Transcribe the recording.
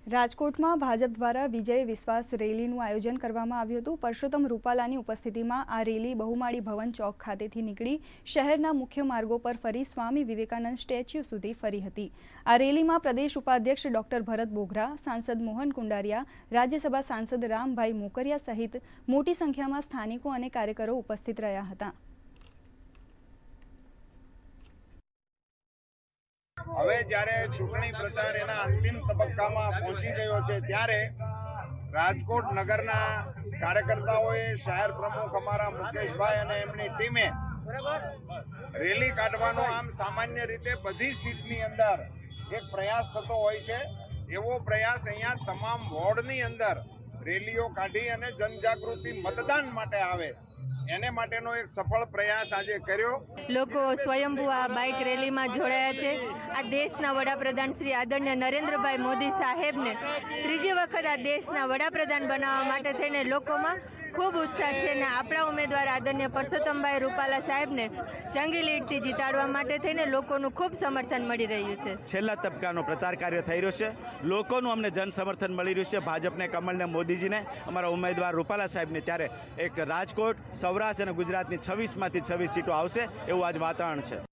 રાજકોટમાં ભાજપ દ્વારા વિજય વિશ્વાસ રેલીનું આયોજન કરવામાં આવ્યું હતું। પરસોત્તમ રૂપાલાની ઉપસ્થિતિમાં આ રેલી બહુમાળી ભવન ચોક ખાતેથી નીકળી શહેરના મુખ્ય માર્ગો પર ફરી સ્વામી વિવેકાનંદ સ્ટેચ્યુ સુધી ફરી હતી। આ રેલીમાં પ્રદેશ ઉપાધ્યક્ષ ડોક્ટર ભરત બોઘરા, સાંસદ મોહન કુંડારિયા, રાજ્યસભા સાંસદ રામભાઈ મોકરિયા સહિત મોટી સંખ્યામાં સ્થાનિકો અને કાર્યકરો ઉપસ્થિત રહ્યા હતા। હવે જ્યારે ચૂંટણી પ્રચાર એના અંતિમ તબક્કામાં પહોંચી ગયો છે ત્યારે રાજકોટ નગરના કાર્યકર્તાઓએ શહેર પ્રમુખ અમારા મુકેશભાઈ અને એમની ટીમે રેલી કાઢવાનો આમ સામાન્ય રીતે બધી સીટની અંદર એક પ્રયાસ થતો હોય છે, એવો પ્રયાસ અહીંયા તમામ વોર્ડની અંદર રેલીઓ કાઢી અને જનજાગૃતિ મતદાન માટે આવે એને માટેનો એક સફળ પ્રયાસ આજે કર્યો। લોકો સ્વયંભૂ આ બાઇક રેલીમાં જોડાયા છે। આ દેશના વડાપ્રધાન શ્રી આદરણીય નરેન્દ્રભાઈ મોદી સાહેબને ત્રીજી વખત આ દેશના વડાપ્રધાન બનાવવા માટે થઈને લોકોમાં ખૂબ ઉત્સાહ છે અને આપણા ઉમેદવાર આદરણીય પરસોત્તમભાઈ રૂપાલા સાહેબને જંગી લીડથી જીતાડવા માટે થઈને લોકોનું ખૂબ સમર્થન મળી રહ્યું છે। છેલ્લા તબક્કાનો પ્રચાર કાર્ય થઈ રહ્યો છે, લોકોનું અમને જન સમર્થન મળી રહ્યું છે, ભાજપને, કમલને, મોદીજીને, અમારા ઉમેદવાર રૂપાલા સાહેબને। ત્યારે એક રાજકોટ, સૌરાષ્ટ્ર અને ગુજરાતની 26માંથી 26 સીટો આવશે એવું આજ વાતાવરણ છે।